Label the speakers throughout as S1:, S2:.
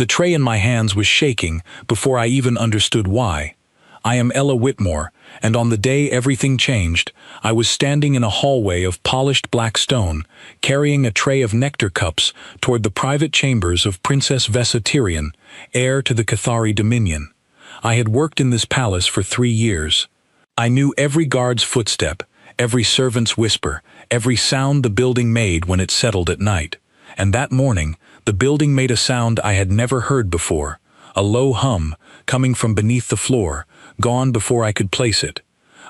S1: The tray in my hands was shaking before I even understood why. I am Ella Whitmore, and on the day everything changed, I was standing in a hallway of polished black stone, carrying a tray of nectar cups toward the private chambers of Princess Vesa Tyrion, heir to the Cathari dominion. I had worked in this palace for 3 years. I knew every guard's footstep, every servant's whisper, every sound the building made when it settled at night. And that morning, the building made a sound I had never heard before, a low hum, coming from beneath the floor, gone before I could place it.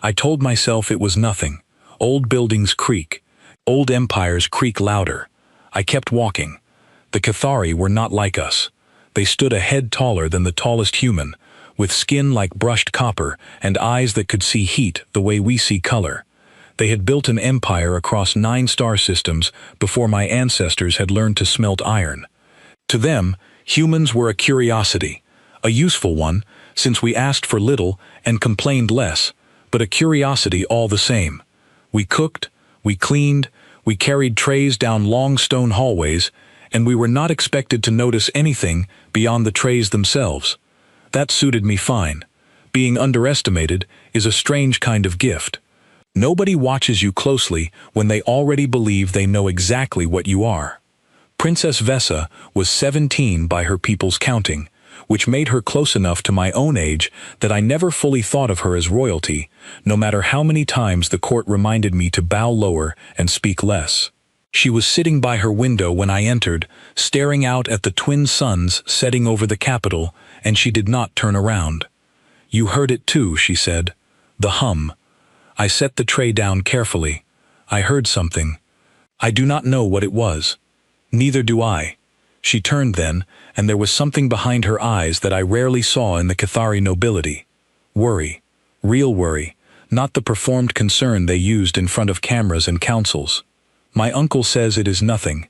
S1: I told myself it was nothing. Old buildings creak. Old empires creak louder. I kept walking. The Cathari were not like us. They stood a head taller than the tallest human, with skin like brushed copper and eyes that could see heat the way we see color. They had built an empire across 9 star systems before my ancestors had learned to smelt iron. To them, humans were a curiosity, a useful one, since we asked for little and complained less, but a curiosity all the same. We cooked, we cleaned, we carried trays down long stone hallways, and we were not expected to notice anything beyond the trays themselves. That suited me fine. Being underestimated is a strange kind of gift. Nobody watches you closely when they already believe they know exactly what you are. Princess Vesa was 17 by her people's counting, which made her close enough to my own age that I never fully thought of her as royalty, no matter how many times the court reminded me to bow lower and speak less. She was sitting by her window when I entered, staring out at the twin suns setting over the capital, and she did not turn around. "You heard it too," she said. "The hum." I set the tray down carefully. I heard something. I do not know what it was. Neither do I. She turned then, and there was something behind her eyes that I rarely saw in the Cathari nobility. Worry. Real worry, not the performed concern they used in front of cameras and councils. "My uncle says it is nothing.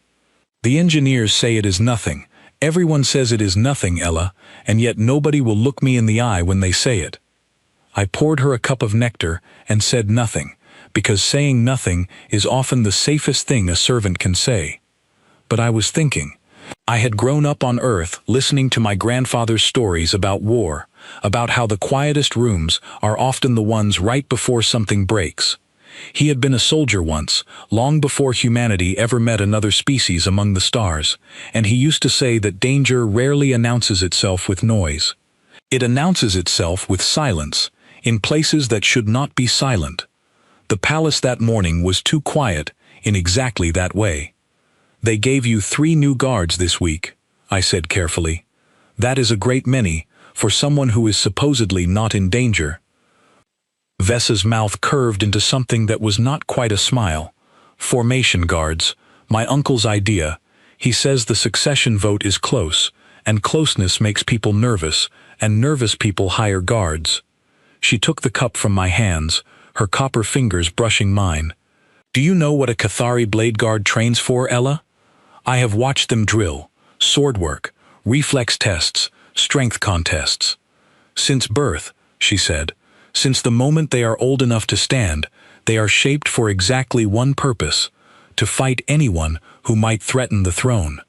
S1: The engineers say it is nothing. Everyone says it is nothing, Ella, and yet nobody will look me in the eye when they say it." I poured her a cup of nectar and said nothing, because saying nothing is often the safest thing a servant can say. But I was thinking. I had grown up on Earth listening to my grandfather's stories about war, about how the quietest rooms are often the ones right before something breaks. He had been a soldier once, long before humanity ever met another species among the stars, and he used to say that danger rarely announces itself with noise. It announces itself with silence, in places that should not be silent. The palace that morning was too quiet in exactly that way. "They gave you 3 new guards this week," I said carefully. "That is a great many, for someone who is supposedly not in danger." Vesa's mouth curved into something that was not quite a smile. "Formation guards. My uncle's idea. He says the succession vote is close, and closeness makes people nervous, and nervous people hire guards." She took the cup from my hands, her copper fingers brushing mine. "Do you know what a Cathari blade guard trains for, Ella? I have watched them drill, sword work, reflex tests, strength contests. Since birth," she said, "since the moment they are old enough to stand, they are shaped for exactly one purpose: to fight anyone who might threaten the throne.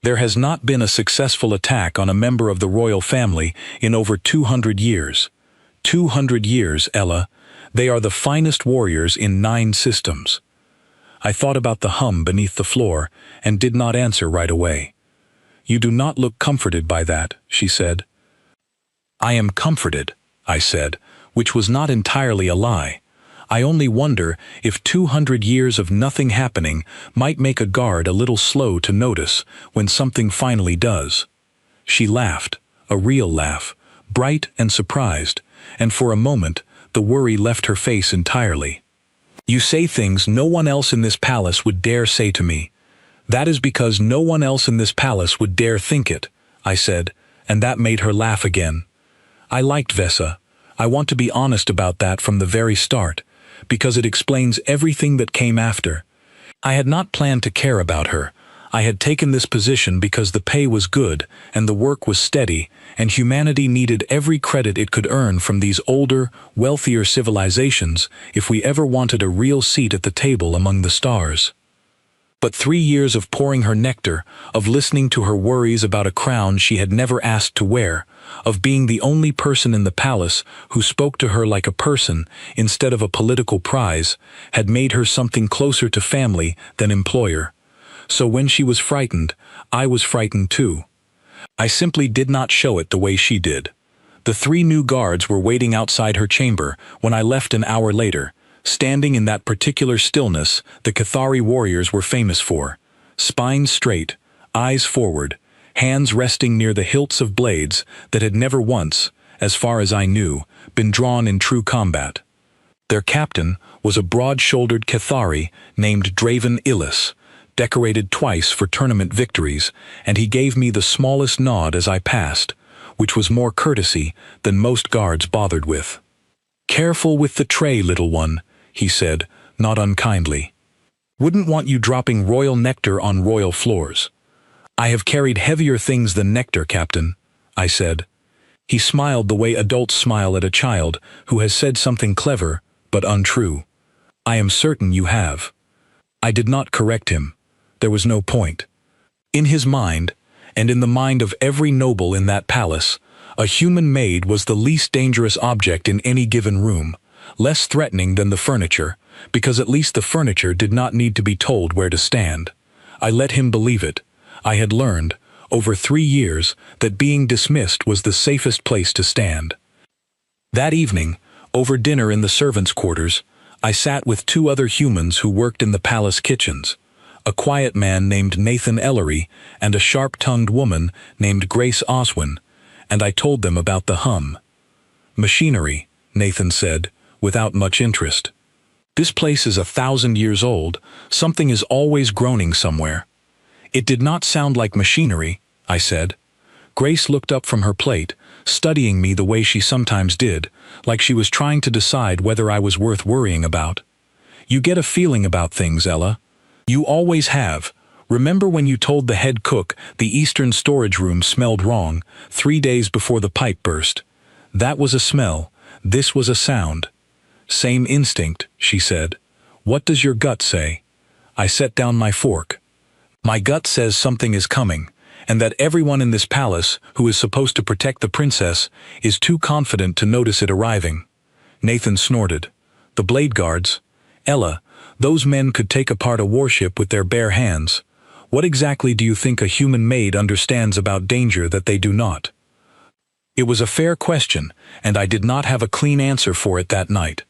S1: There has not been a successful attack on a member of the royal family in over 200 years. 200 years, Ella. They are the finest warriors in 9 systems." I thought about the hum beneath the floor and did not answer right away. "You do not look comforted by that," she said. "I am comforted," I said, which was not entirely a lie. "I only wonder if 200 years of nothing happening might make a guard a little slow to notice when something finally does." She laughed, a real laugh, bright and surprised, and for a moment the worry left her face entirely. "You say things no one else in this palace would dare say to me. That is because no one else in this palace would dare think it," I said, and that made her laugh again. I liked Vesa. I want to be honest about that from the very start, because it explains everything that came after. I had not planned to care about her. I had taken this position because the pay was good and the work was steady, and humanity needed every credit it could earn from these older, wealthier civilizations if we ever wanted a real seat at the table among the stars. But 3 years of pouring her nectar, of listening to her worries about a crown she had never asked to wear, of being the only person in the palace who spoke to her like a person instead of a political prize, had made her something closer to family than employer. So when she was frightened, I was frightened too. I simply did not show it the way she did. The 3 new guards were waiting outside her chamber when I left an hour later, standing in that particular stillness the Cathari warriors were famous for. Spines straight, eyes forward, hands resting near the hilts of blades that had never once, as far as I knew, been drawn in true combat. Their captain was a broad-shouldered Cathari named Draven Illis, decorated twice for tournament victories, and he gave me the smallest nod as I passed, which was more courtesy than most guards bothered with. "Careful with the tray, little one," he said, not unkindly. "Wouldn't want you dropping royal nectar on royal floors." "I have carried heavier things than nectar, Captain," I said. He smiled the way adults smile at a child who has said something clever but untrue. "I am certain you have." I did not correct him. There was no point. In his mind, and in the mind of every noble in that palace, a human maid was the least dangerous object in any given room, less threatening than the furniture, because at least the furniture did not need to be told where to stand. I let him believe it. I had learned, over 3 years, that being dismissed was the safest place to stand. That evening, over dinner in the servants' quarters, I sat with 2 other humans who worked in the palace kitchens, a quiet man named Nathan Ellery and a sharp-tongued woman named Grace Oswin, and I told them about the hum. "Machinery," Nathan said, without much interest. "This place is 1,000 years old. Something is always groaning somewhere." "It did not sound like machinery," I said. Grace looked up from her plate, studying me the way she sometimes did, like she was trying to decide whether I was worth worrying about. "You get a feeling about things, Ella. You always have. Remember when you told the head cook the eastern storage room smelled wrong 3 days before the pipe burst? That was a smell. This was a sound." "Same instinct," she said. "What does your gut say?" I set down my fork. "My gut says something is coming, and that everyone in this palace who is supposed to protect the princess is too confident to notice it arriving." Nathan snorted. "The blade guards? Ella, those men could take apart a warship with their bare hands. What exactly do you think a human maid understands about danger that they do not?" It was a fair question, and I did not have a clean answer for it that night.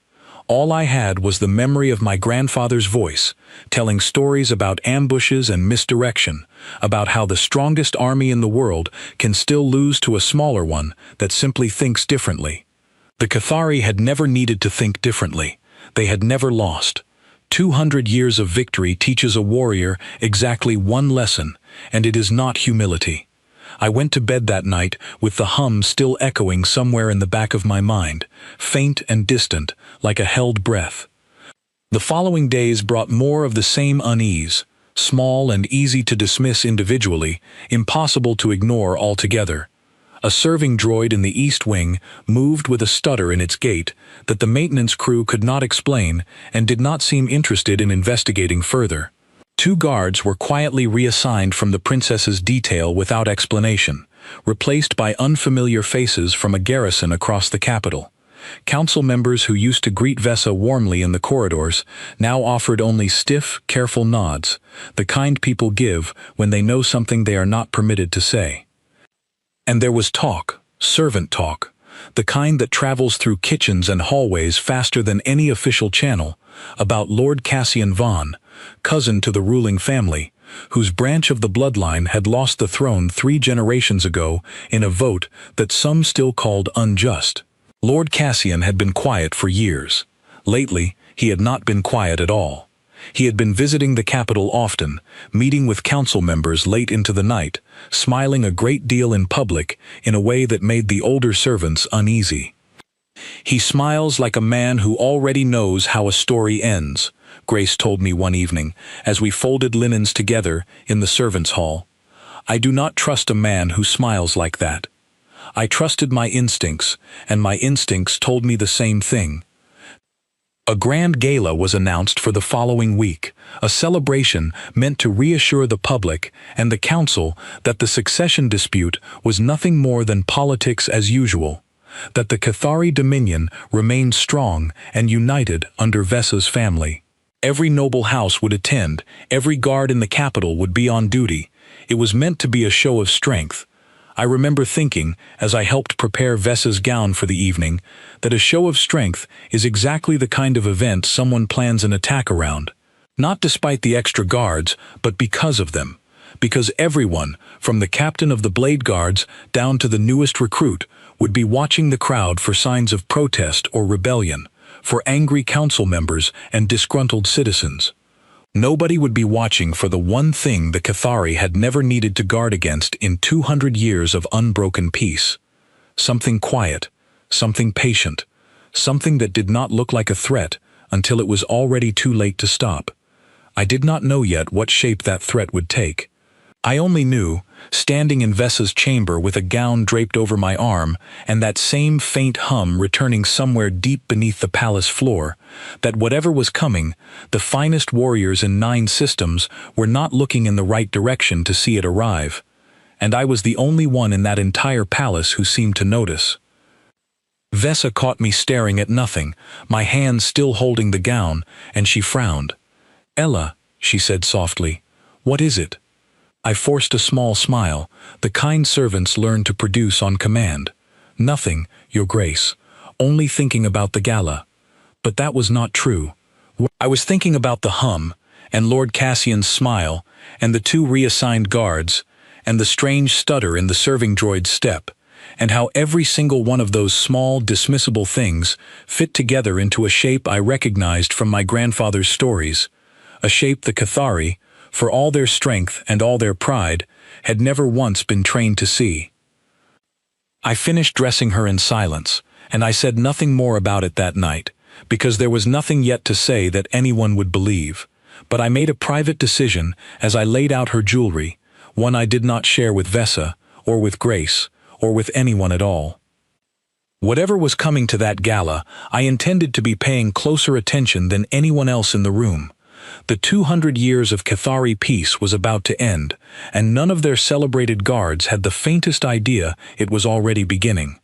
S1: All I had was the memory of my grandfather's voice, telling stories about ambushes and misdirection, about how the strongest army in the world can still lose to a smaller one that simply thinks differently. The Cathari had never needed to think differently. They had never lost. 200 years of victory teaches a warrior exactly one lesson, and it is not humility. I went to bed that night with the hum still echoing somewhere in the back of my mind, faint and distant, like a held breath. The following days brought more of the same unease, small and easy to dismiss individually, impossible to ignore altogether. A serving droid in the East Wing moved with a stutter in its gait that the maintenance crew could not explain and did not seem interested in investigating further. 2 guards were quietly reassigned from the princess's detail without explanation, replaced by unfamiliar faces from a garrison across the capital. Council members who used to greet Vesa warmly in the corridors now offered only stiff, careful nods, the kind people give when they know something they are not permitted to say. And there was talk, servant talk, the kind that travels through kitchens and hallways faster than any official channel, about Lord Cassian Vaughn, cousin to the ruling family, whose branch of the bloodline had lost the throne 3 generations ago in a vote that some still called unjust. Lord Cassian had been quiet for years. Lately, he had not been quiet at all. He had been visiting the capital often, meeting with council members late into the night, smiling a great deal in public in a way that made the older servants uneasy. "He smiles like a man who already knows how a story ends," Grace told me one evening, as we folded linens together in the servants' hall. "I do not trust a man who smiles like that." I trusted my instincts, and my instincts told me the same thing. A grand gala was announced for the following week, a celebration meant to reassure the public and the council that the succession dispute was nothing more than politics as usual, that the Cathari dominion remained strong and united under Vessa's family. Every noble house would attend, every guard in the capital would be on duty. It was meant to be a show of strength. I remember thinking, as I helped prepare Vessa's gown for the evening, that a show of strength is exactly the kind of event someone plans an attack around. Not despite the extra guards, but because of them. Because everyone, from the captain of the Blade Guards down to the newest recruit, would be watching the crowd for signs of protest or rebellion, for angry council members and disgruntled citizens. Nobody would be watching for the one thing the Cathari had never needed to guard against in 200 years of unbroken peace. Something quiet, something patient, something that did not look like a threat until it was already too late to stop. I did not know yet what shape that threat would take. I only knew, standing in Vessa's chamber with a gown draped over my arm and that same faint hum returning somewhere deep beneath the palace floor, that whatever was coming, the finest warriors in 9 systems were not looking in the right direction to see it arrive. And I was the only one in that entire palace who seemed to notice. Vessa caught me staring at nothing, my hand still holding the gown, and she frowned. "Ella," she said softly, "what is it?" I forced a small smile, the kind servants learn to produce on command. "Nothing, Your Grace. Only thinking about the gala." But that was not true. I was thinking about the hum, and Lord Cassian's smile, and the 2 reassigned guards, and the strange stutter in the serving droid's step, and how every single one of those small, dismissible things fit together into a shape I recognized from my grandfather's stories, a shape the Cathari, for all their strength and all their pride, had never once been trained to see. I finished dressing her in silence, and I said nothing more about it that night, because there was nothing yet to say that anyone would believe. But I made a private decision as I laid out her jewelry, one I did not share with Vessa, or with Grace, or with anyone at all. Whatever was coming to that gala, I intended to be paying closer attention than anyone else in the room. The 200 years of Cathari peace was about to end, and none of their celebrated guards had the faintest idea it was already beginning.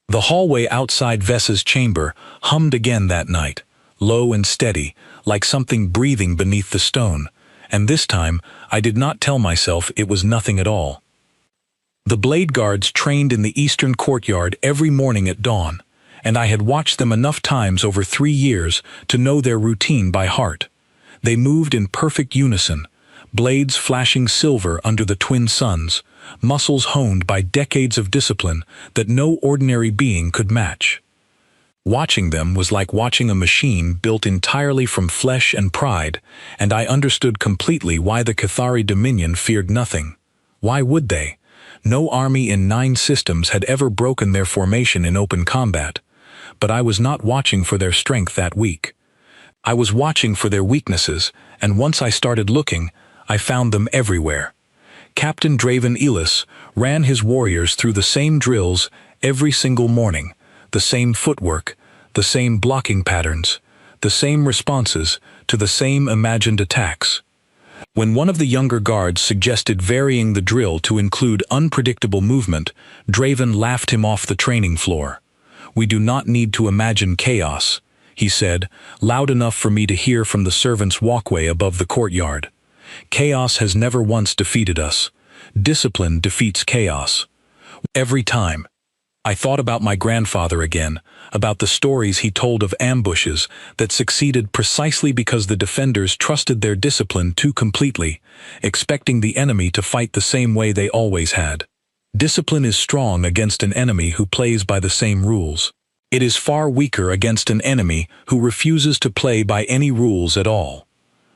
S1: The hallway outside Vessa's chamber hummed again that night, low and steady, like something breathing beneath the stone, and this time I did not tell myself it was nothing at all. The Blade Guards trained in the eastern courtyard every morning at dawn, and I had watched them enough times over 3 years to know their routine by heart. They moved in perfect unison, blades flashing silver under the twin suns, muscles honed by decades of discipline that no ordinary being could match. Watching them was like watching a machine built entirely from flesh and pride, and I understood completely why the Cathari Dominion feared nothing. Why would they? No army in 9 systems had ever broken their formation in open combat. But I was not watching for their strength that week. I was watching for their weaknesses, and once I started looking, I found them everywhere. Captain Draven Elis ran his warriors through the same drills every single morning, the same footwork, the same blocking patterns, the same responses to the same imagined attacks. When one of the younger guards suggested varying the drill to include unpredictable movement, Draven laughed him off the training floor. "We do not need to imagine chaos," he said, loud enough for me to hear from the servants' walkway above the courtyard. "Chaos has never once defeated us. Discipline defeats chaos. Every time." I thought about my grandfather again, about the stories he told of ambushes that succeeded precisely because the defenders trusted their discipline too completely, expecting the enemy to fight the same way they always had. Discipline is strong against an enemy who plays by the same rules. It is far weaker against an enemy who refuses to play by any rules at all.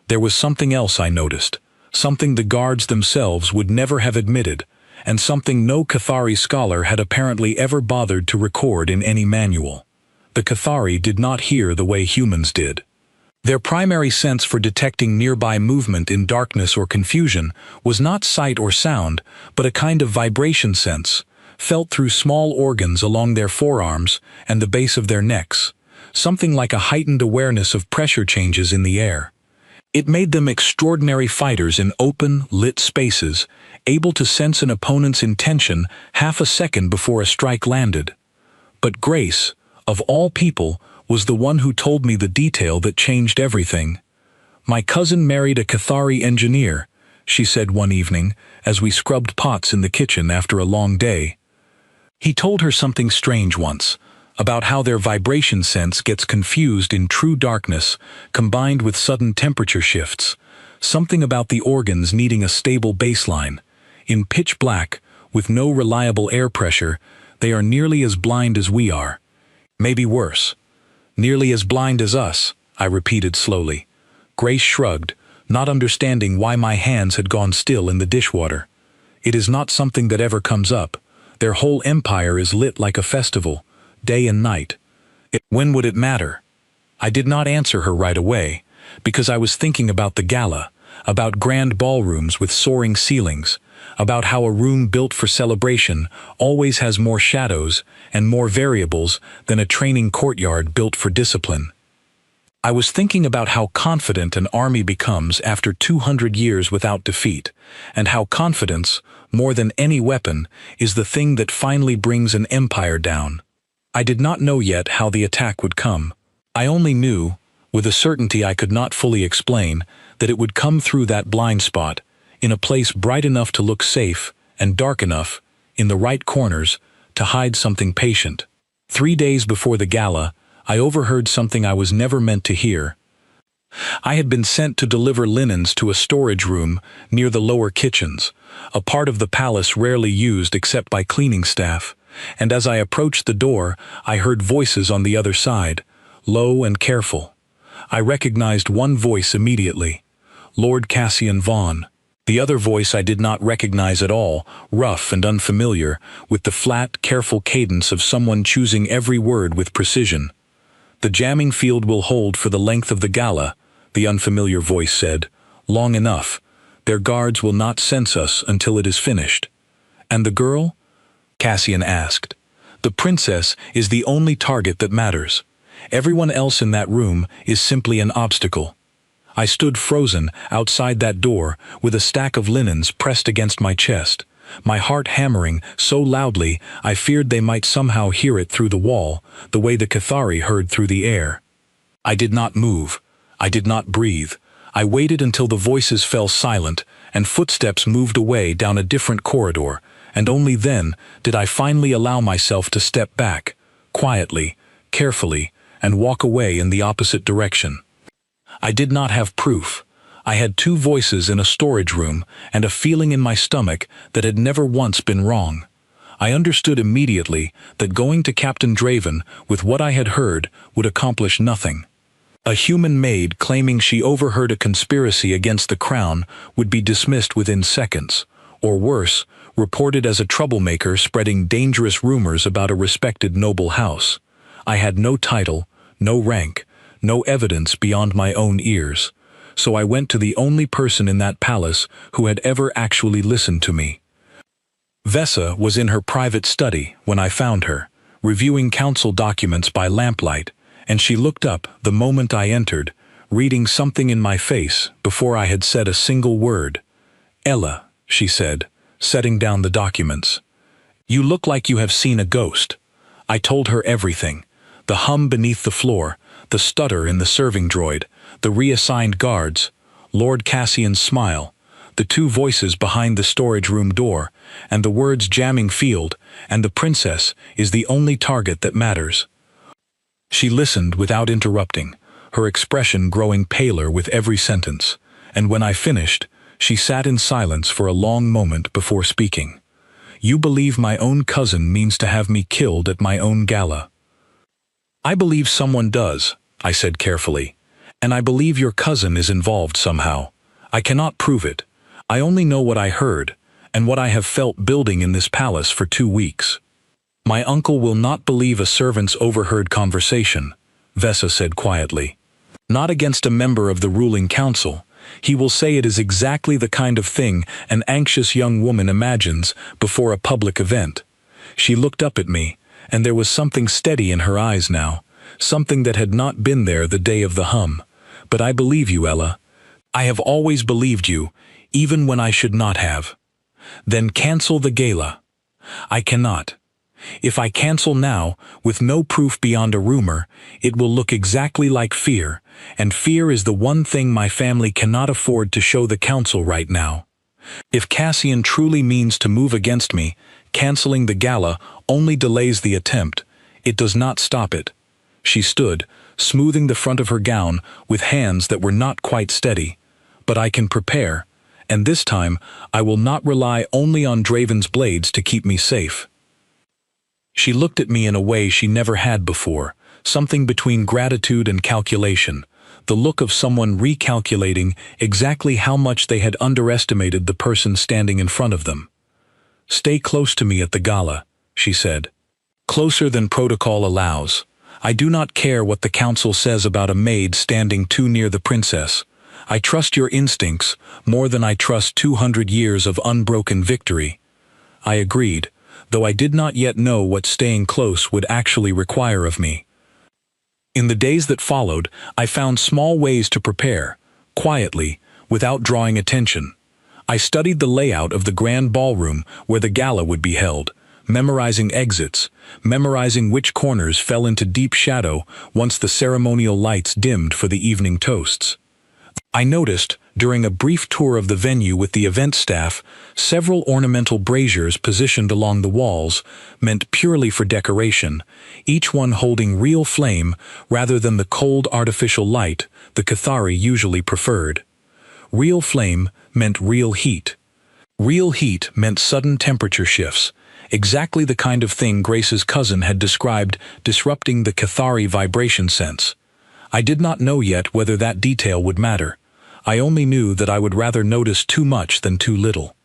S1: There was something else I noticed, something the guards themselves would never have admitted, and something no Cathari scholar had apparently ever bothered to record in any manual. The Cathari did not hear the way humans did. Their primary sense for detecting nearby movement in darkness or confusion was not sight or sound, but a kind of vibration sense, felt through small organs along their forearms and the base of their necks, something like a heightened awareness of pressure changes in the air. It made them extraordinary fighters in open, lit spaces, able to sense an opponent's intention half a second before a strike landed. But Grace, of all people, was the one who told me the detail that changed everything. "My cousin married a Cathari engineer," she said one evening, as we scrubbed pots in the kitchen after a long day. "He told her something strange once, about how their vibration sense gets confused in true darkness, combined with sudden temperature shifts, something about the organs needing a stable baseline. In pitch black, with no reliable air pressure, they are nearly as blind as we are. Maybe worse. Nearly as blind as us," I repeated slowly. Grace shrugged, not understanding why my hands had gone still in the dishwater. "It is not something that ever comes up. Their whole empire is lit like a festival, day and night. When would it matter?" I did not answer her right away, because I was thinking about the gala, about grand ballrooms with soaring ceilings, about how a room built for celebration always has more shadows and more variables than a training courtyard built for discipline. I was thinking about how confident an army becomes after 200 years without defeat, and how confidence, more than any weapon, is the thing that finally brings an empire down. I did not know yet how the attack would come. I only knew, with a certainty I could not fully explain, that it would come through that blind spot, in a place bright enough to look safe, and dark enough, in the right corners, to hide something patient. 3 days before the gala, I overheard something I was never meant to hear. I had been sent to deliver linens to a storage room near the lower kitchens, a part of the palace rarely used except by cleaning staff, and as I approached the door, I heard voices on the other side, low and careful. I recognized one voice immediately, Lord Cassian Vaughan. The other voice I did not recognize at all, rough and unfamiliar, with the flat, careful cadence of someone choosing every word with precision. "The jamming field will hold for the length of the gala," the unfamiliar voice said. "Long enough. Their guards will not sense us until it is finished." "And the girl?" Cassian asked. "The princess is the only target that matters. Everyone else in that room is simply an obstacle." I stood frozen outside that door with a stack of linens pressed against my chest, my heart hammering so loudly I feared they might somehow hear it through the wall, the way the Cathari heard through the air. I did not move. I did not breathe. I waited until the voices fell silent and footsteps moved away down a different corridor, and only then did I finally allow myself to step back, quietly, carefully, and walk away in the opposite direction. I did not have proof. I had 2 voices in a storage room and a feeling in my stomach that had never once been wrong. I understood immediately that going to Captain Draven with what I had heard would accomplish nothing. A human maid claiming she overheard a conspiracy against the crown would be dismissed within seconds, or worse, reported as a troublemaker spreading dangerous rumors about a respected noble house. I had no title, no rank, no evidence beyond my own ears, so I went to the only person in that palace who had ever actually listened to me. Vesa was in her private study when I found her, reviewing council documents by lamplight, and she looked up the moment I entered, reading something in my face before I had said a single word. "Ella," she said, setting down the documents. "You look like you have seen a ghost." I told her everything, the hum beneath the floor, the stutter in the serving droid, the reassigned guards, Lord Cassian's smile, the 2 voices behind the storage room door, and the words jamming field, and the princess is the only target that matters. She listened without interrupting, her expression growing paler with every sentence, and when I finished, she sat in silence for a long moment before speaking. "You believe my own cousin means to have me killed at my own gala?" "I believe someone does," I said carefully, "and I believe your cousin is involved somehow. I cannot prove it. I only know what I heard, and what I have felt building in this palace for 2 weeks. My uncle will not believe a servant's overheard conversation," Vesa said quietly. "Not against a member of the ruling council. He will say it is exactly the kind of thing an anxious young woman imagines before a public event." She looked up at me, and there was something steady in her eyes now, something that had not been there the day of the hum. But I believe you, Ella. I have always believed you, even when I should not have. Then cancel the gala. I cannot. If I cancel now, with no proof beyond a rumor, it will look exactly like fear, and fear is the one thing my family cannot afford to show the council right now. If Cassian truly means to move against me, canceling the gala only delays the attempt. It does not stop it. She stood, smoothing the front of her gown with hands that were not quite steady. But I can prepare, and this time I will not rely only on Draven's blades to keep me safe. She looked at me in a way she never had before, something between gratitude and calculation, the look of someone recalculating exactly how much they had underestimated the person standing in front of them. "Stay close to me at the gala," she said. "Closer than protocol allows. I do not care what the council says about a maid standing too near the princess. I trust your instincts more than I trust 200 years of unbroken victory." I agreed, though I did not yet know what staying close would actually require of me. In the days that followed, I found small ways to prepare, quietly, without drawing attention. I studied the layout of the grand ballroom where the gala would be held, memorizing exits, memorizing which corners fell into deep shadow once the ceremonial lights dimmed for the evening toasts. I noticed, during a brief tour of the venue with the event staff, several ornamental braziers positioned along the walls, meant purely for decoration, each one holding real flame rather than the cold artificial light the Cathari usually preferred. Real flame meant real heat. Real heat meant sudden temperature shifts, exactly the kind of thing Grace's cousin had described disrupting the Cathari vibration sense. I did not know yet whether that detail would matter. I only knew that I would rather notice too much than too little.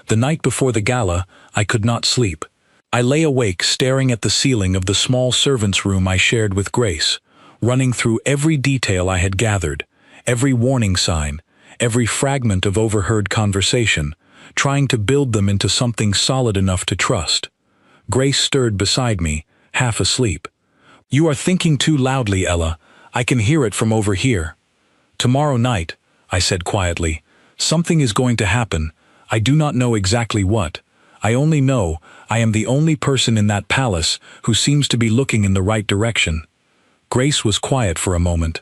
S1: The night before the gala, I could not sleep. I lay awake staring at the ceiling of the small servants' room I shared with Grace, running through every detail I had gathered, every warning sign, every fragment of overheard conversation, trying to build them into something solid enough to trust. Grace stirred beside me, half asleep. "You are thinking too loudly, Ella. I can hear it from over here." "Tomorrow night," I said quietly, "something is going to happen. I do not know exactly what. I only know I am the only person in that palace who seems to be looking in the right direction." Grace was quiet for a moment.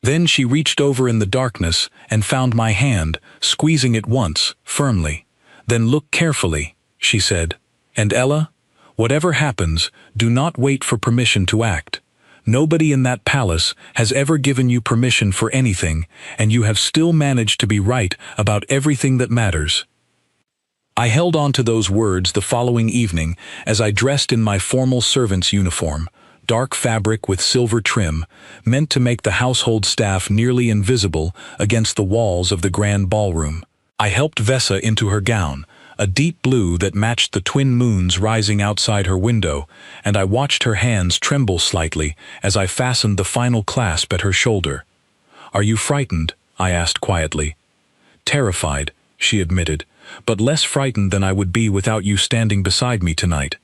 S1: Then she reached over in the darkness and found my hand, squeezing it once, firmly. "Then look carefully," she said. "And Ella, whatever happens, do not wait for permission to act. Nobody in that palace has ever given you permission for anything, and you have still managed to be right about everything that matters." I held on to those words the following evening as I dressed in my formal servant's uniform, dark fabric with silver trim, meant to make the household staff nearly invisible against the walls of the grand ballroom. I helped Vesa into her gown, a deep blue that matched the twin moons rising outside her window, and I watched her hands tremble slightly as I fastened the final clasp at her shoulder. "Are you frightened?" I asked quietly. "Terrified," she admitted, "but less frightened than I would be without you standing beside me tonight."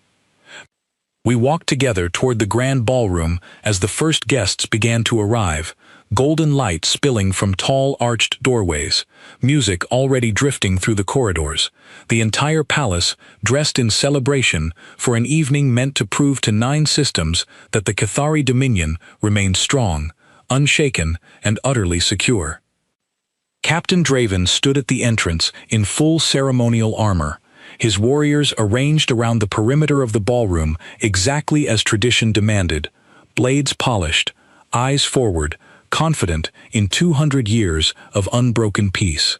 S1: We walked together toward the grand ballroom as the first guests began to arrive, golden light spilling from tall arched doorways, music already drifting through the corridors, the entire palace dressed in celebration for an evening meant to prove to 9 systems that the Cathari dominion remained strong, unshaken, and utterly secure. Captain Draven stood at the entrance in full ceremonial armor, his warriors arranged around the perimeter of the ballroom exactly as tradition demanded, blades polished, eyes forward, confident in 200 years of unbroken peace.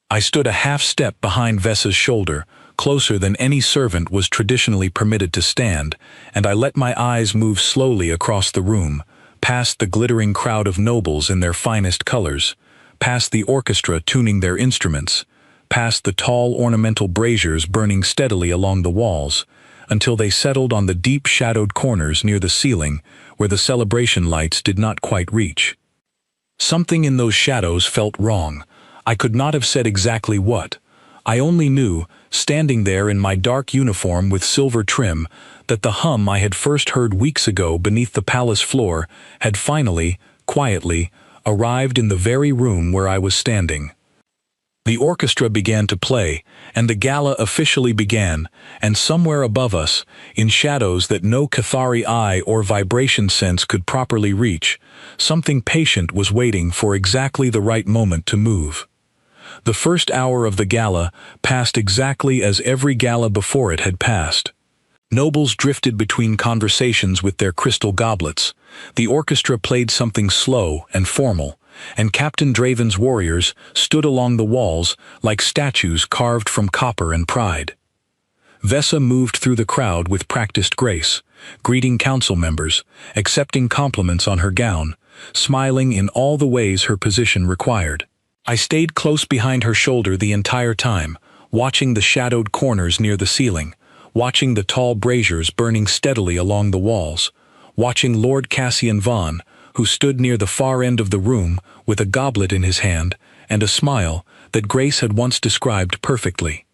S1: I stood a half step behind Vesa's shoulder, closer than any servant was traditionally permitted to stand, and I let my eyes move slowly across the room, past the glittering crowd of nobles in their finest colors, past the orchestra tuning their instruments, past the tall ornamental braziers burning steadily along the walls, until they settled on the deep shadowed corners near the ceiling where the celebration lights did not quite reach. Something in those shadows felt wrong. I could not have said exactly what. I only knew standing there in my dark uniform with silver trim, that the hum I had first heard weeks ago beneath the palace floor had finally, quietly, arrived in the very room where I was standing. The orchestra began to play, and the gala officially began, and somewhere above us, in shadows that no Cathari eye or vibration sense could properly reach, something patient was waiting for exactly the right moment to move. The first hour of the gala passed exactly as every gala before it had passed. Nobles drifted between conversations with their crystal goblets. The orchestra played something slow and formal, and Captain Draven's warriors stood along the walls like statues carved from copper and pride. Vesa moved through the crowd with practiced grace, greeting council members, accepting compliments on her gown, smiling in all the ways her position required. I stayed close behind her shoulder the entire time, watching the shadowed corners near the ceiling, watching the tall braziers burning steadily along the walls, watching Lord Cassian Vaughn, who stood near the far end of the room with a goblet in his hand and a smile that Grace had once described perfectly.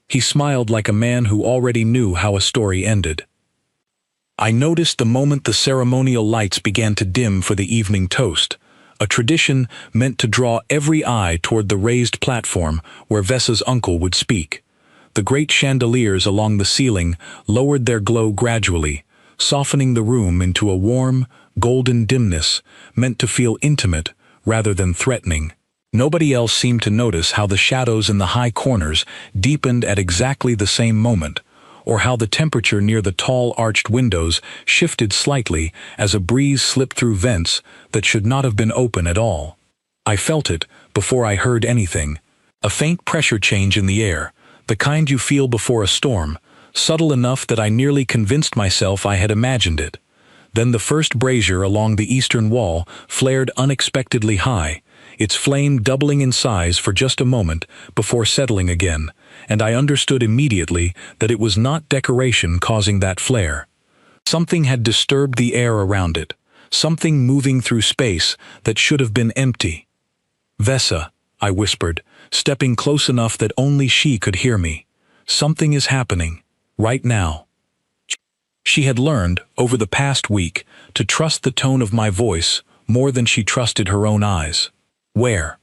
S1: He smiled like a man who already knew how a story ended. I noticed the moment the ceremonial lights began to dim for the evening toast, a tradition meant to draw every eye toward the raised platform where Vesa's uncle would speak. The great chandeliers along the ceiling lowered their glow gradually, softening the room into a warm, golden dimness meant to feel intimate rather than threatening. Nobody else seemed to notice how the shadows in the high corners deepened at exactly the same moment, or how the temperature near the tall arched windows shifted slightly as a breeze slipped through vents that should not have been open at all. I felt it before I heard anything. A faint pressure change in the air, the kind you feel before a storm, subtle enough that I nearly convinced myself I had imagined it. Then the first brazier along the eastern wall flared unexpectedly high, its flame doubling in size for just a moment before settling again, and I understood immediately that it was not decoration causing that flare. Something had disturbed the air around it, something moving through space that should have been empty. "Vesa," I whispered, stepping close enough that only she could hear me. "Something is happening, right now." She had learned, over the past week, to trust the tone of my voice more than she trusted her own eyes. "Where?"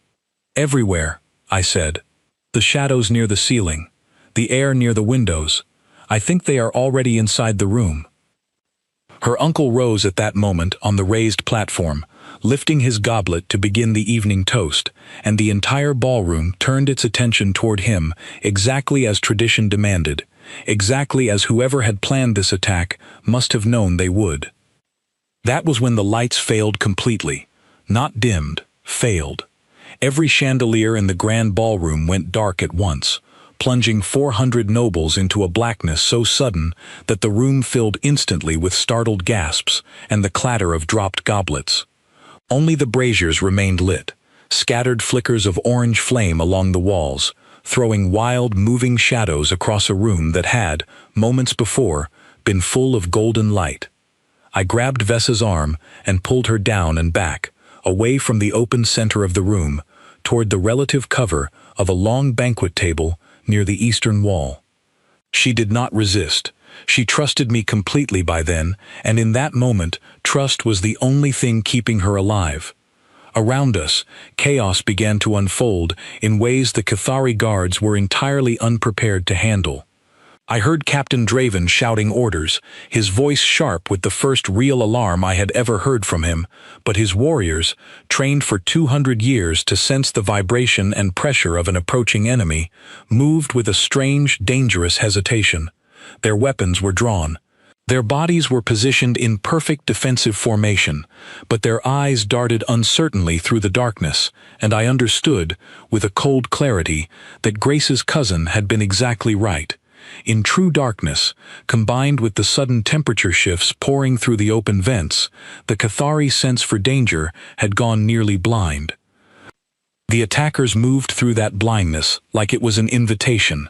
S1: "Everywhere," I said. "The shadows near the ceiling, the air near the windows. I think they are already inside the room." Her uncle rose at that moment on the raised platform, lifting his goblet to begin the evening toast, and the entire ballroom turned its attention toward him exactly as tradition demanded, exactly as whoever had planned this attack must have known they would. That was when the lights failed completely, not dimmed, failed. Every chandelier in the grand ballroom went dark at once, plunging 400 nobles into a blackness so sudden that the room filled instantly with startled gasps and the clatter of dropped goblets. Only the braziers remained lit, scattered flickers of orange flame along the walls, throwing wild, moving shadows across a room that had, moments before, been full of golden light. I grabbed Vesa's arm and pulled her down and back, away from the open center of the room, toward the relative cover of a long banquet table near the eastern wall. She did not resist. She trusted me completely by then, and in that moment, trust was the only thing keeping her alive. Around us, chaos began to unfold in ways the Cathari guards were entirely unprepared to handle. I heard Captain Draven shouting orders, his voice sharp with the first real alarm I had ever heard from him, but his warriors, trained for 200 years to sense the vibration and pressure of an approaching enemy, moved with a strange, dangerous hesitation. Their weapons were drawn. Their bodies were positioned in perfect defensive formation, but their eyes darted uncertainly through the darkness, and I understood, with a cold clarity, that Grace's cousin had been exactly right. In true darkness, combined with the sudden temperature shifts pouring through the open vents, the Cathari sense for danger had gone nearly blind. The attackers moved through that blindness like it was an invitation.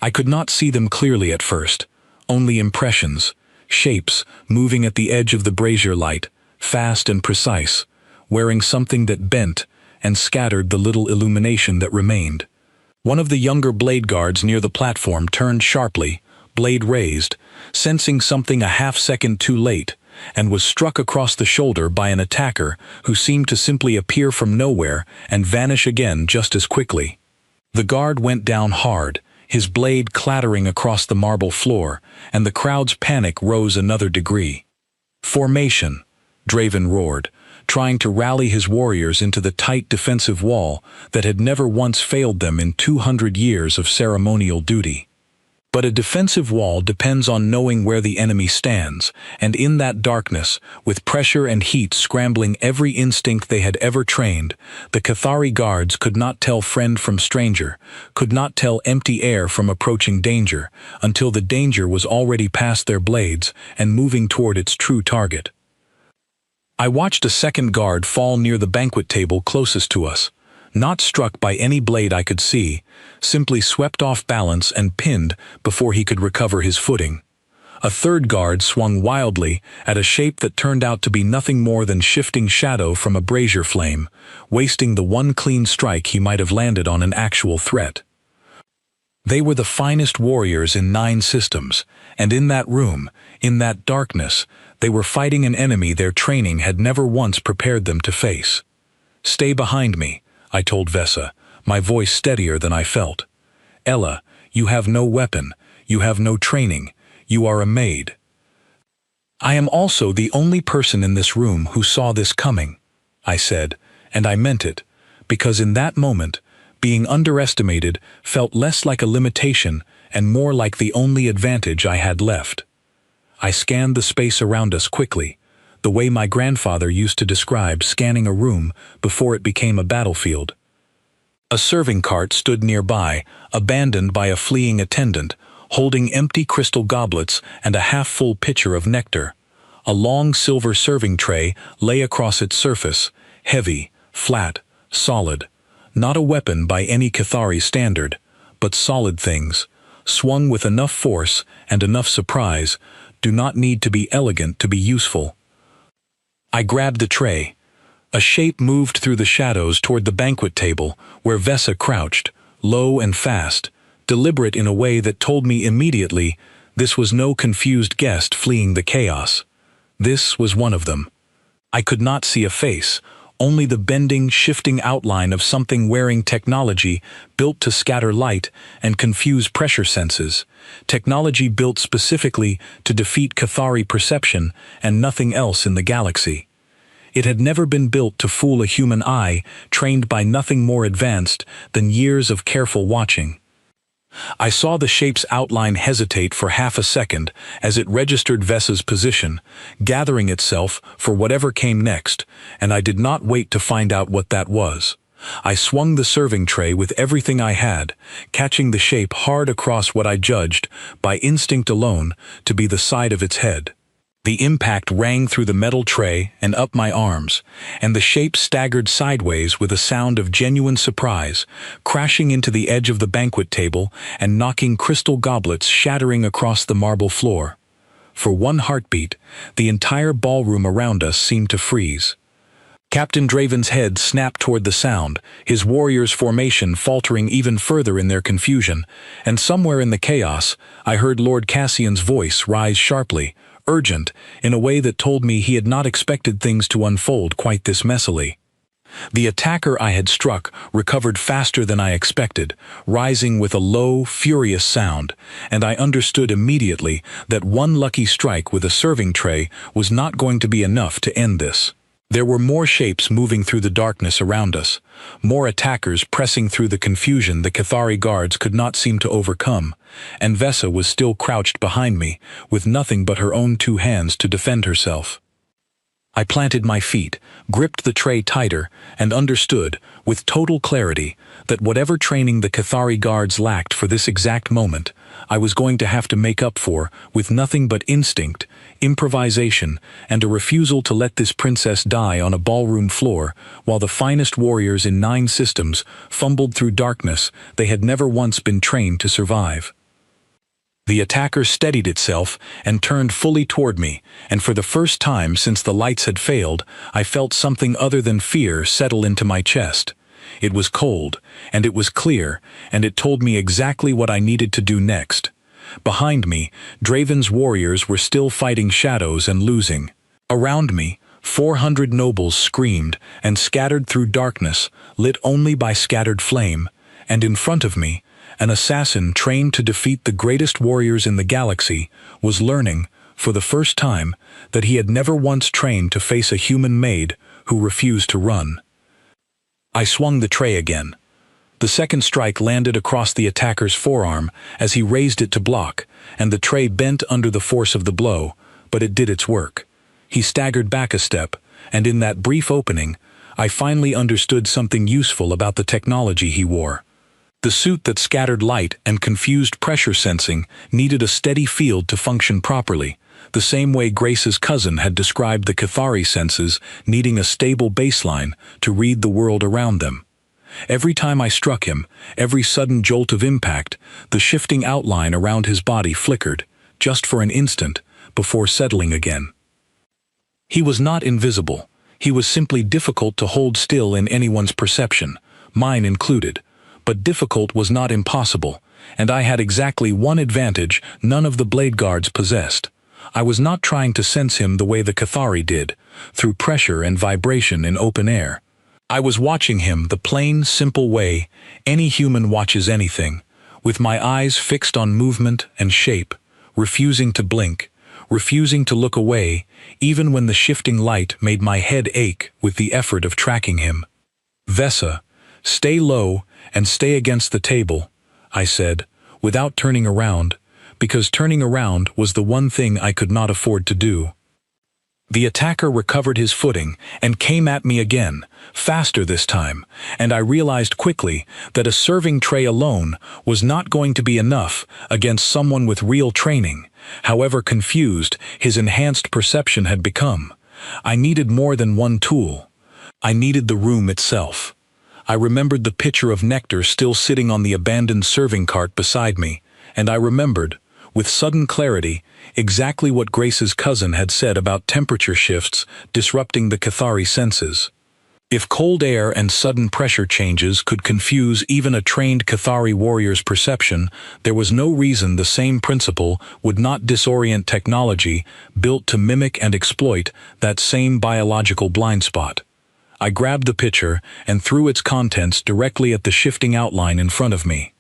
S1: I could not see them clearly at first, only impressions, shapes moving at the edge of the brazier light, fast and precise, wearing something that bent and scattered the little illumination that remained. One of the younger blade guards near the platform turned sharply, blade raised, sensing something a half-second too late, and was struck across the shoulder by an attacker who seemed to simply appear from nowhere and vanish again just as quickly. The guard went down hard, his blade clattering across the marble floor, and the crowd's panic rose another degree. "Formation," Draven roared, trying to rally his warriors into the tight defensive wall that had never once failed them in 200 years of ceremonial duty. But a defensive wall depends on knowing where the enemy stands, and in that darkness, with pressure and heat scrambling every instinct they had ever trained, the Cathari guards could not tell friend from stranger, could not tell empty air from approaching danger, until the danger was already past their blades and moving toward its true target. I watched a second guard fall near the banquet table closest to us, not struck by any blade I could see, simply swept off balance and pinned before he could recover his footing. A third guard swung wildly at a shape that turned out to be nothing more than shifting shadow from a brazier flame, wasting the one clean strike he might have landed on an actual threat. They were the finest warriors in 9 systems, and in that room, in that darkness, they were fighting an enemy their training had never once prepared them to face. "Stay behind me," I told Vesa, my voice steadier than I felt. "Ella, you have no weapon, you have no training, you are a maid." "I am also the only person in this room who saw this coming," I said, and I meant it, because in that moment, being underestimated felt less like a limitation and more like the only advantage I had left. I scanned the space around us quickly, the way my grandfather used to describe scanning a room before it became a battlefield. A serving cart stood nearby, abandoned by a fleeing attendant, holding empty crystal goblets and a half-full pitcher of nectar. A long silver serving tray lay across its surface, heavy, flat, solid. Not a weapon by any Cathari standard, but solid things, swung with enough force and enough surprise, do not need to be elegant to be useful. I grabbed the tray. A shape moved through the shadows toward the banquet table, where Vesa crouched, low and fast, deliberate in a way that told me immediately this was no confused guest fleeing the chaos. This was one of them. I could not see a face, only the bending, shifting outline of something wearing technology built to scatter light and confuse pressure senses, technology built specifically to defeat Cathari perception and nothing else in the galaxy. It had never been built to fool a human eye trained by nothing more advanced than years of careful watching. I saw the shape's outline hesitate for half a second as it registered Vesa's position, gathering itself for whatever came next, and I did not wait to find out what that was. I swung the serving tray with everything I had, catching the shape hard across what I judged, by instinct alone, to be the side of its head. The impact rang through the metal tray and up my arms, and the shape staggered sideways with a sound of genuine surprise, crashing into the edge of the banquet table and knocking crystal goblets shattering across the marble floor. For one heartbeat, the entire ballroom around us seemed to freeze. Captain Draven's head snapped toward the sound, his warriors' formation faltering even further in their confusion, and somewhere in the chaos, I heard Lord Cassian's voice rise sharply, urgent, in a way that told me he had not expected things to unfold quite this messily. The attacker I had struck recovered faster than I expected, rising with a low, furious sound, and I understood immediately that one lucky strike with a serving tray was not going to be enough to end this. There were more shapes moving through the darkness around us, more attackers pressing through the confusion the Cathari guards could not seem to overcome, and Vesa was still crouched behind me, with nothing but her own 2 hands to defend herself. I planted my feet, gripped the tray tighter, and understood, with total clarity, that whatever training the Cathari guards lacked for this exact moment, I was going to have to make up for with nothing but instinct, improvisation, and a refusal to let this princess die on a ballroom floor, while the finest warriors in 9 systems fumbled through darkness they had never once been trained to survive. The attacker steadied itself and turned fully toward me, and for the first time since the lights had failed, I felt something other than fear settle into my chest. It was cold, and it was clear, and it told me exactly what I needed to do next. Behind me, Draven's warriors were still fighting shadows and losing. Around me, 400 nobles screamed and scattered through darkness, lit only by scattered flame, and in front of me, an assassin trained to defeat the greatest warriors in the galaxy was learning, for the first time, that he had never once trained to face a human maid who refused to run. I swung the tray again. The second strike landed across the attacker's forearm as he raised it to block, and the tray bent under the force of the blow, but it did its work. He staggered back a step, and in that brief opening, I finally understood something useful about the technology he wore. The suit that scattered light and confused pressure sensing needed a steady field to function properly, the same way Grace's cousin had described the Cathari senses needing a stable baseline to read the world around them. Every time I struck him, every sudden jolt of impact, the shifting outline around his body flickered, just for an instant, before settling again. He was not invisible. He was simply difficult to hold still in anyone's perception, mine included. But difficult was not impossible, and I had exactly one advantage none of the blade guards possessed. I was not trying to sense him the way the Cathari did, through pressure and vibration in open air. I was watching him the plain, simple way any human watches anything, with my eyes fixed on movement and shape, refusing to blink, refusing to look away, even when the shifting light made my head ache with the effort of tracking him. "Vesa, stay low and stay against the table," I said, without turning around, because turning around was the one thing I could not afford to do. The attacker recovered his footing and came at me again, faster this time, and I realized quickly that a serving tray alone was not going to be enough against someone with real training, however confused his enhanced perception had become. I needed more than one tool. I needed the room itself. I remembered the pitcher of nectar still sitting on the abandoned serving cart beside me, and I remembered, with sudden clarity, exactly what Grace's cousin had said about temperature shifts disrupting the Cathari senses. If cold air and sudden pressure changes could confuse even a trained Cathari warrior's perception, there was no reason the same principle would not disorient technology built to mimic and exploit that same biological blind spot. I grabbed the pitcher and threw its contents directly at the shifting outline in front of me.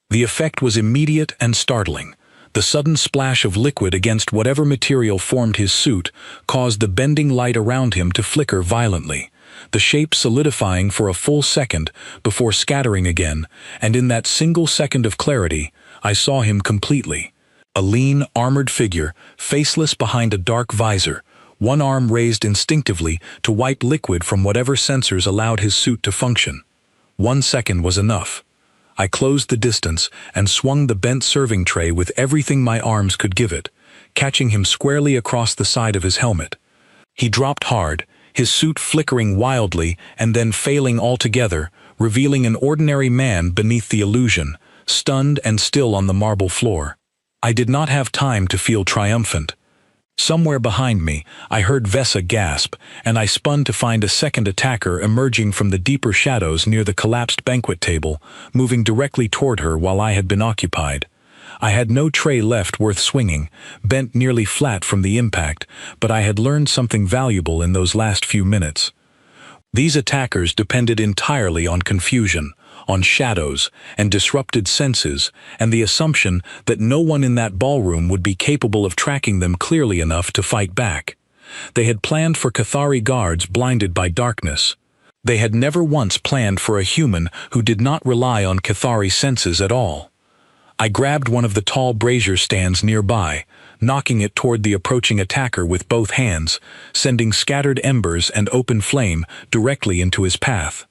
S1: The effect was immediate and startling. The sudden splash of liquid against whatever material formed his suit caused the bending light around him to flicker violently, the shape solidifying for a full second before scattering again, and in that single second of clarity, I saw him completely. A lean, armored figure, faceless behind a dark visor, one arm raised instinctively to wipe liquid from whatever sensors allowed his suit to function. 1 second was enough. I closed the distance and swung the bent serving tray with everything my arms could give it, catching him squarely across the side of his helmet. He dropped hard, his suit flickering wildly and then failing altogether, revealing an ordinary man beneath the illusion, stunned and still on the marble floor. I did not have time to feel triumphant. Somewhere behind me, I heard Vesa gasp, and I spun to find a second attacker emerging from the deeper shadows near the collapsed banquet table, moving directly toward her while I had been occupied. I had no tray left worth swinging, bent nearly flat from the impact, but I had learned something valuable in those last few minutes. These attackers depended entirely on confusion, on shadows and disrupted senses, and the assumption that no one in that ballroom would be capable of tracking them clearly enough to fight back. They had planned for Cathari guards blinded by darkness. They had never once planned for a human who did not rely on Cathari senses at all. I grabbed one of the tall brazier stands nearby, knocking it toward the approaching attacker with both hands, sending scattered embers and open flame directly into his path.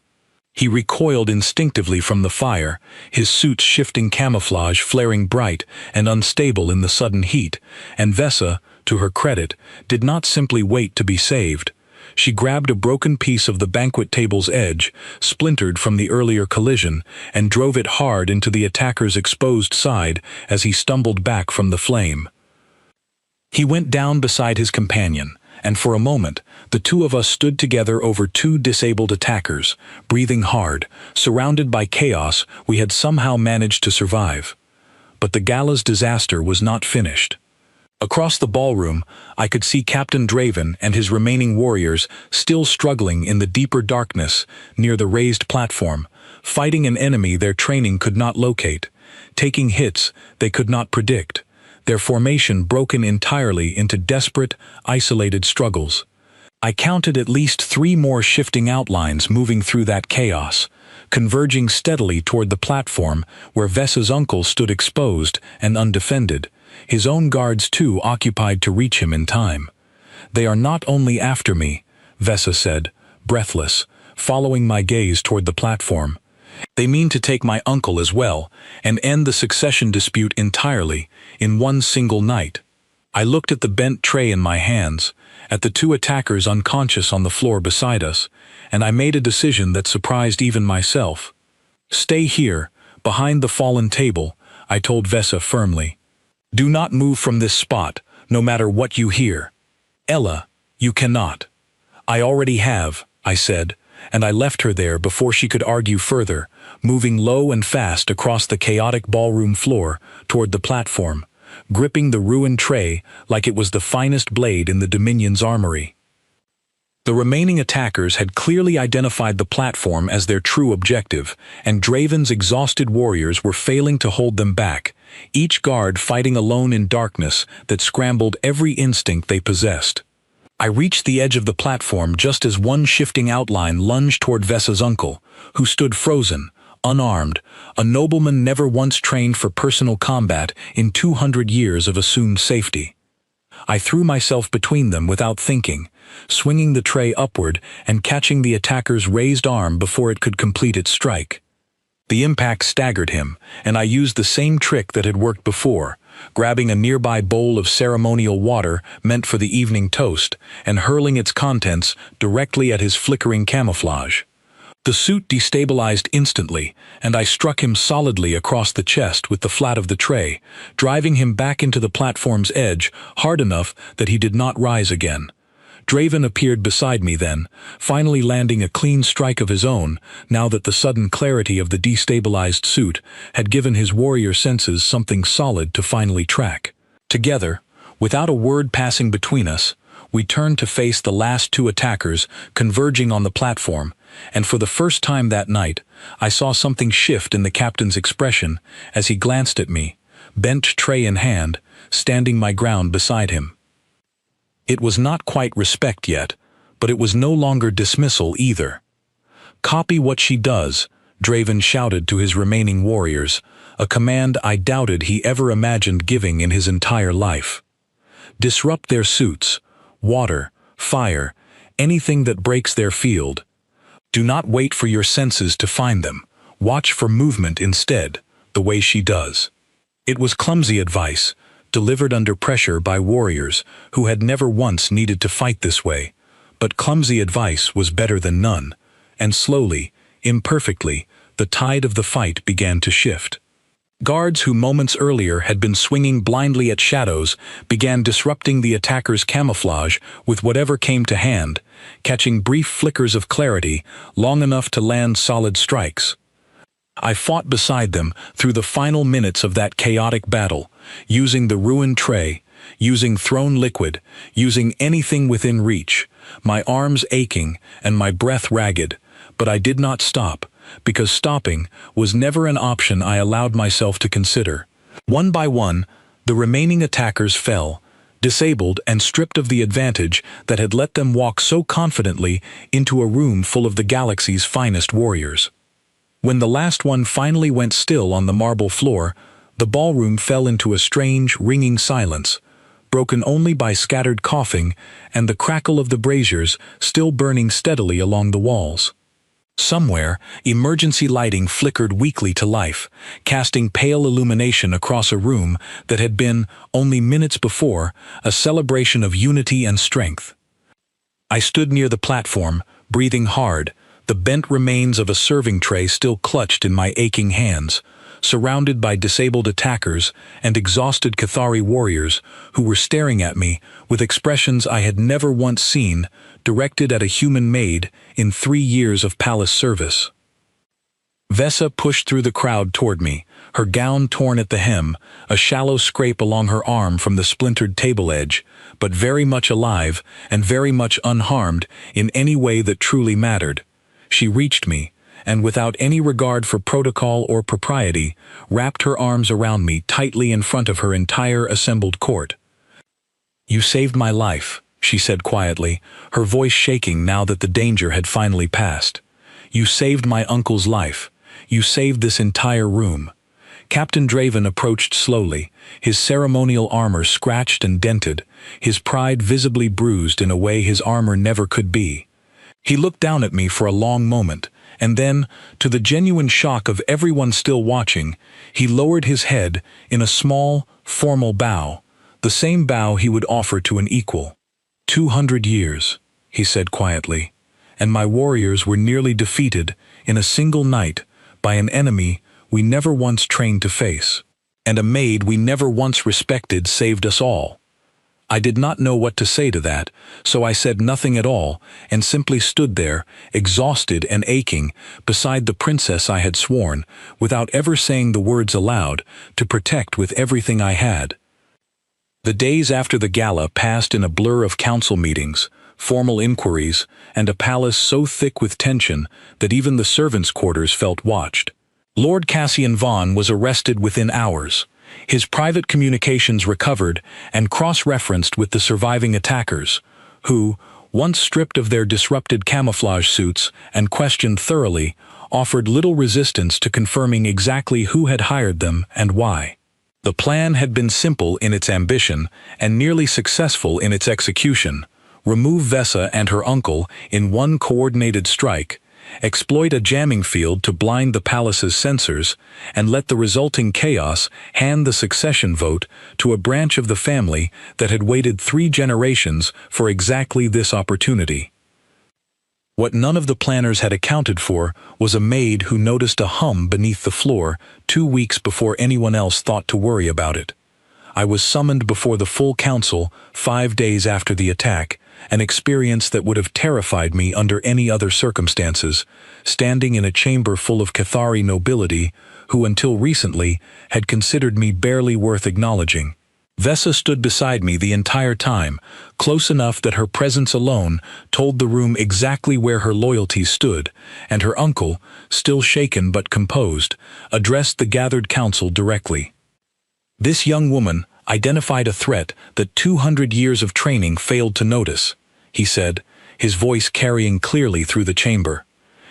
S1: He recoiled instinctively from the fire, his suit's shifting camouflage flaring bright and unstable in the sudden heat, and Vesa, to her credit, did not simply wait to be saved. She grabbed a broken piece of the banquet table's edge, splintered from the earlier collision, and drove it hard into the attacker's exposed side as he stumbled back from the flame. He went down beside his companion, and for a moment, the two of us stood together over two disabled attackers, breathing hard, surrounded by chaos we had somehow managed to survive. But the gala's disaster was not finished. Across the ballroom, I could see Captain Draven and his remaining warriors still struggling in the deeper darkness near the raised platform, fighting an enemy their training could not locate, taking hits they could not predict, their formation broken entirely into desperate, isolated struggles. I counted at least 3 more shifting outlines moving through that chaos, converging steadily toward the platform where Vessa's uncle stood exposed and undefended, his own guards too occupied to reach him in time. "They are not only after me," Vessa said, breathless, following my gaze toward the platform. "They mean to take my uncle as well, and end the succession dispute entirely, in one single night." I looked at the bent tray in my hands, at the 2 attackers unconscious on the floor beside us, and I made a decision that surprised even myself. "Stay here, behind the fallen table," I told Vessa firmly. "Do not move from this spot, no matter what you hear." "Ella, you cannot." "I already have," I said, and I left her there before she could argue further, moving low and fast across the chaotic ballroom floor toward the platform, gripping the ruined tray like it was the finest blade in the Dominion's armory. The remaining attackers had clearly identified the platform as their true objective, and Draven's exhausted warriors were failing to hold them back, each guard fighting alone in darkness that scrambled every instinct they possessed. I reached the edge of the platform just as one shifting outline lunged toward Vessa's uncle, who stood frozen, unarmed, a nobleman never once trained for personal combat in 200 years of assumed safety. I threw myself between them without thinking, swinging the tray upward and catching the attacker's raised arm before it could complete its strike. The impact staggered him, and I used the same trick that had worked before, grabbing a nearby bowl of ceremonial water meant for the evening toast and hurling its contents directly at his flickering camouflage. The suit destabilized instantly, and I struck him solidly across the chest with the flat of the tray, driving him back into the platform's edge hard enough that he did not rise again. Draven appeared beside me then, finally landing a clean strike of his own, now that the sudden clarity of the destabilized suit had given his warrior senses something solid to finally track. Together, without a word passing between us, we turned to face the last 2 attackers converging on the platform, and for the first time that night, I saw something shift in the captain's expression as he glanced at me, bent tray in hand, standing my ground beside him. It was not quite respect yet, but it was no longer dismissal either. "Copy what she does," Draven shouted to his remaining warriors, a command I doubted he ever imagined giving in his entire life. "Disrupt their suits, water, fire, anything that breaks their field. Do not wait for your senses to find them. Watch for movement instead, the way she does." It was clumsy advice, delivered under pressure by warriors who had never once needed to fight this way, but clumsy advice was better than none, and slowly, imperfectly, the tide of the fight began to shift. Guards who moments earlier had been swinging blindly at shadows began disrupting the attacker's camouflage with whatever came to hand, catching brief flickers of clarity long enough to land solid strikes. I fought beside them through the final minutes of that chaotic battle, using the ruined tray, using thrown liquid, using anything within reach, my arms aching and my breath ragged, but I did not stop, because stopping was never an option I allowed myself to consider. One by one, the remaining attackers fell, disabled and stripped of the advantage that had let them walk so confidently into a room full of the galaxy's finest warriors. When the last one finally went still on the marble floor, the ballroom fell into a strange, ringing silence, broken only by scattered coughing and the crackle of the braziers still burning steadily along the walls. Somewhere, emergency lighting flickered weakly to life, casting pale illumination across a room that had been, only minutes before, a celebration of unity and strength. I stood near the platform, breathing hard, the bent remains of a serving tray still clutched in my aching hands, surrounded by disabled attackers and exhausted Cathari warriors who were staring at me with expressions I had never once seen, directed at a human maid in 3 years of palace service. Vesa pushed through the crowd toward me, her gown torn at the hem, a shallow scrape along her arm from the splintered table edge, but very much alive and very much unharmed in any way that truly mattered. She reached me, and without any regard for protocol or propriety, wrapped her arms around me tightly in front of her entire assembled court. "You saved my life," she said quietly, her voice shaking now that the danger had finally passed. "You saved my uncle's life. You saved this entire room." Captain Draven approached slowly, his ceremonial armor scratched and dented, his pride visibly bruised in a way his armor never could be. He looked down at me for a long moment, and then, to the genuine shock of everyone still watching, he lowered his head in a small, formal bow, the same bow he would offer to an equal. 200 years, he said quietly, and my warriors were nearly defeated in a single night by an enemy we never once trained to face, and a maid we never once respected saved us all. I did not know what to say to that, so I said nothing at all and simply stood there, exhausted and aching, beside the princess I had sworn, without ever saying the words aloud, to protect with everything I had. The days after the gala passed in a blur of council meetings, formal inquiries, and a palace so thick with tension that even the servants' quarters felt watched. Lord Cassian Vaughn was arrested within hours, his private communications recovered and cross-referenced with the surviving attackers, who, once stripped of their disrupted camouflage suits and questioned thoroughly, offered little resistance to confirming exactly who had hired them and why. The plan had been simple in its ambition and nearly successful in its execution. Remove Vesa and her uncle in one coordinated strike, exploit a jamming field to blind the palace's censors, and let the resulting chaos hand the succession vote to a branch of the family that had waited 3 generations for exactly this opportunity. What none of the planners had accounted for was a maid who noticed a hum beneath the floor 2 weeks before anyone else thought to worry about it. I was summoned before the full council 5 days after the attack, an experience that would have terrified me under any other circumstances, standing in a chamber full of Cathari nobility who until recently had considered me barely worth acknowledging. Vesa stood beside me the entire time, close enough that her presence alone told the room exactly where her loyalties stood, and her uncle, still shaken but composed, addressed the gathered council directly. This young woman identified a threat that 200 years of training failed to notice, he said, his voice carrying clearly through the chamber.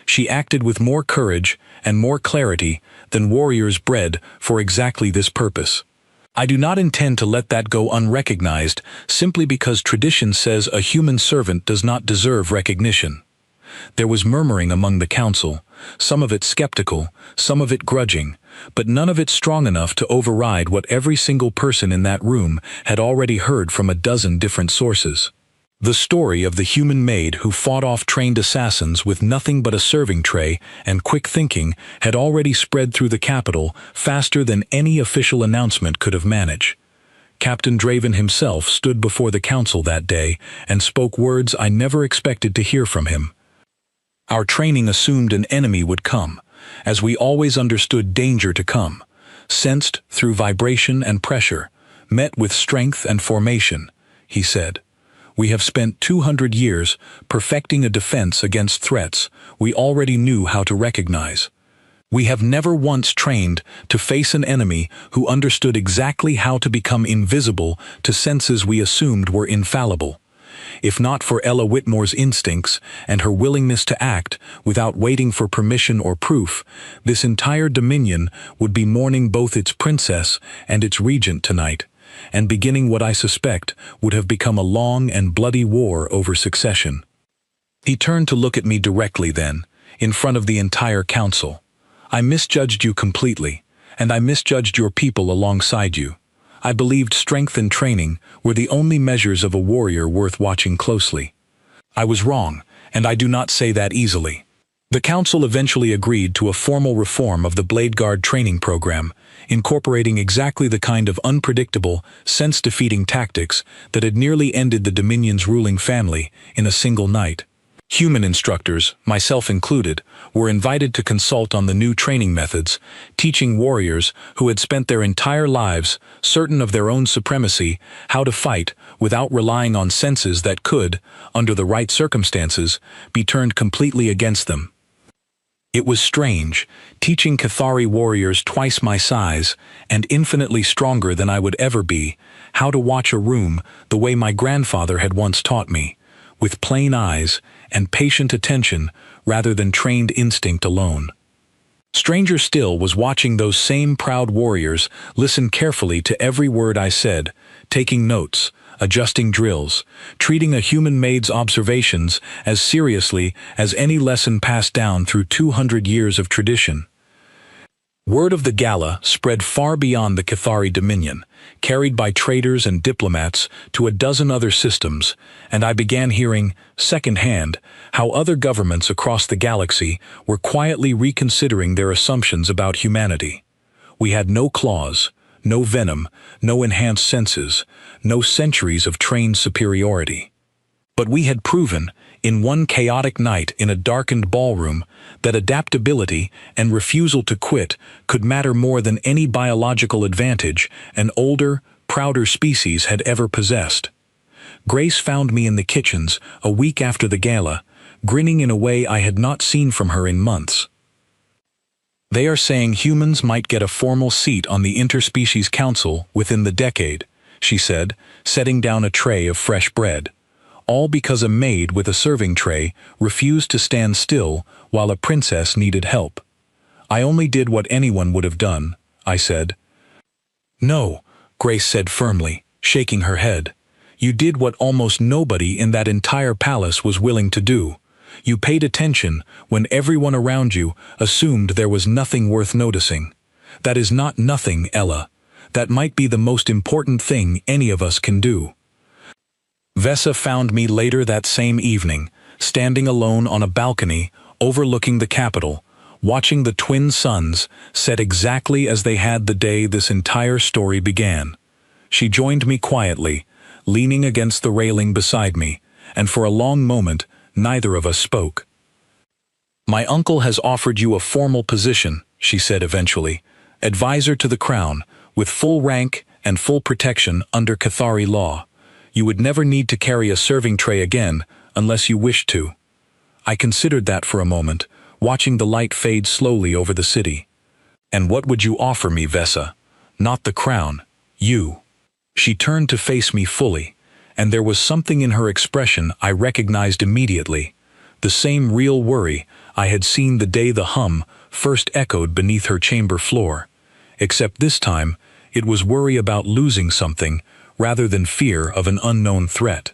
S1: She acted with more courage and more clarity than warriors bred for exactly this purpose. I do not intend to let that go unrecognized simply because tradition says a human servant does not deserve recognition. There was murmuring among the council, some of it skeptical, some of it grudging, but none of it strong enough to override what every single person in that room had already heard from a dozen different sources. The story of the human maid who fought off trained assassins with nothing but a serving tray and quick thinking had already spread through the capital faster than any official announcement could have managed. Captain Draven himself stood before the council that day and spoke words I never expected to hear from him. Our training assumed an enemy would come, as we always understood danger to come, sensed through vibration and pressure, met with strength and formation, he said. We have spent 200 years perfecting a defense against threats we already knew how to recognize. We have never once trained to face an enemy who understood exactly how to become invisible to senses we assumed were infallible. If not for Ella Whitmore's instincts and her willingness to act without waiting for permission or proof, this entire dominion would be mourning both its princess and its regent tonight, and beginning what I suspect would have become a long and bloody war over succession. He turned to look at me directly then, in front of the entire council. I misjudged you completely, and I misjudged your people alongside you. I believed strength and training were the only measures of a warrior worth watching closely. I was wrong, and I do not say that easily. The council eventually agreed to a formal reform of the Blade Guard training program, incorporating exactly the kind of unpredictable, sense-defeating tactics that had nearly ended the Dominion's ruling family in a single night. Human instructors, myself included, were invited to consult on the new training methods, teaching warriors who had spent their entire lives certain of their own supremacy how to fight without relying on senses that could, under the right circumstances, be turned completely against them. It was strange, teaching Cathari warriors twice my size and infinitely stronger than I would ever be, how to watch a room the way my grandfather had once taught me, with plain eyes and patient attention rather than trained instinct alone. Stranger still was watching those same proud warriors listen carefully to every word I said, taking notes, adjusting drills, treating a human maid's observations as seriously as any lesson passed down through 200 years of tradition. Word of the gala spread far beyond the Cathari Dominion, carried by traders and diplomats to a dozen other systems, and I began hearing, secondhand, how other governments across the galaxy were quietly reconsidering their assumptions about humanity. We had no claws, no venom, no enhanced senses, no centuries of trained superiority. But we had proven, in one chaotic night in a darkened ballroom, that adaptability and refusal to quit could matter more than any biological advantage an older, prouder species had ever possessed. Grace found me in the kitchens a week after the gala, grinning in a way I had not seen from her in months. "They are saying humans might get a formal seat on the Interspecies Council within the decade," she said, setting down a tray of fresh bread. All because a maid with a serving tray refused to stand still while a princess needed help. "I only did what anyone would have done," I said. "No," Grace said firmly, shaking her head. "You did what almost nobody in that entire palace was willing to do. You paid attention when everyone around you assumed there was nothing worth noticing. That is not nothing, Ella. That might be the most important thing any of us can do." Vesa found me later that same evening, standing alone on a balcony overlooking the capital, watching the twin suns set exactly as they had the day this entire story began. She joined me quietly, leaning against the railing beside me, and for a long moment neither of us spoke. "My uncle has offered you a formal position," she said eventually, "advisor to the crown, with full rank and full protection under Cathari law. You would never need to carry a serving tray again unless you wished to." I considered that for a moment, watching the light fade slowly over the city. "And what would you offer me, Vesa? Not the crown, you." She turned to face me fully, and there was something in her expression I recognized immediately, the same real worry I had seen the day the hum first echoed beneath her chamber floor, except this time it was worry about losing something rather than fear of an unknown threat.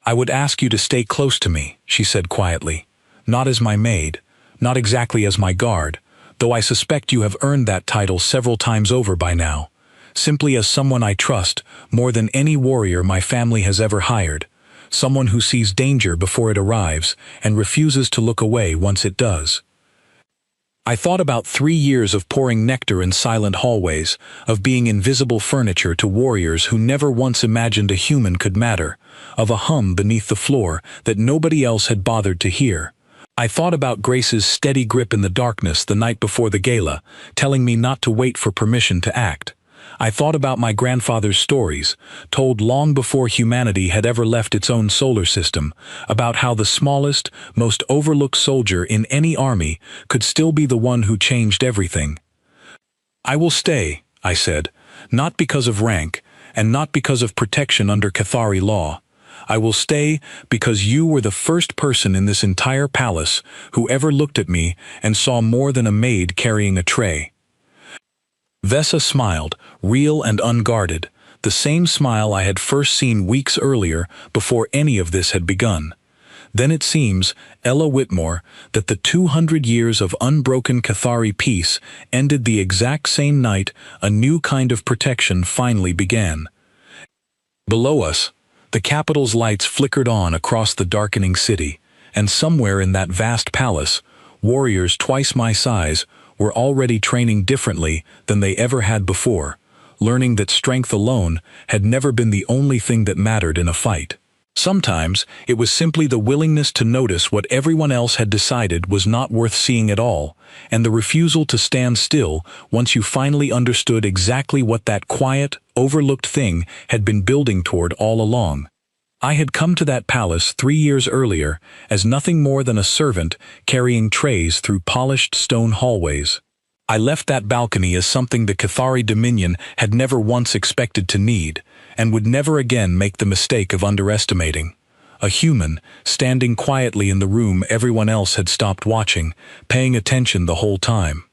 S1: "I would ask you to stay close to me," she said quietly, "not as my maid, not exactly as my guard, though I suspect you have earned that title several times over by now, simply as someone I trust more than any warrior my family has ever hired, someone who sees danger before it arrives and refuses to look away once it does." I thought about 3 years of pouring nectar in silent hallways, of being invisible furniture to warriors who never once imagined a human could matter, of a hum beneath the floor that nobody else had bothered to hear. I thought about Grace's steady grip in the darkness the night before the gala, telling me not to wait for permission to act. I thought about my grandfather's stories, told long before humanity had ever left its own solar system, about how the smallest, most overlooked soldier in any army could still be the one who changed everything. "I will stay," I said, "not because of rank, and not because of protection under Cathari law. I will stay because you were the first person in this entire palace who ever looked at me and saw more than a maid carrying a tray." Vesa smiled, real and unguarded, the same smile I had first seen weeks earlier before any of this had begun. Then it seems, Ella Whitmore, that the 200 years of unbroken Cathari peace ended the exact same night a new kind of protection finally began. Below us, the capital's lights flickered on across the darkening city, and somewhere in that vast palace, warriors twice my size were already training differently than they ever had before, learning that strength alone had never been the only thing that mattered in a fight. Sometimes it was simply the willingness to notice what everyone else had decided was not worth seeing at all, and the refusal to stand still once you finally understood exactly what that quiet, overlooked thing had been building toward all along. I had come to that palace 3 years earlier as nothing more than a servant carrying trays through polished stone hallways. I left that balcony as something the Cathari Dominion had never once expected to need, and would never again make the mistake of underestimating. A human, standing quietly in the room everyone else had stopped watching, paying attention the whole time.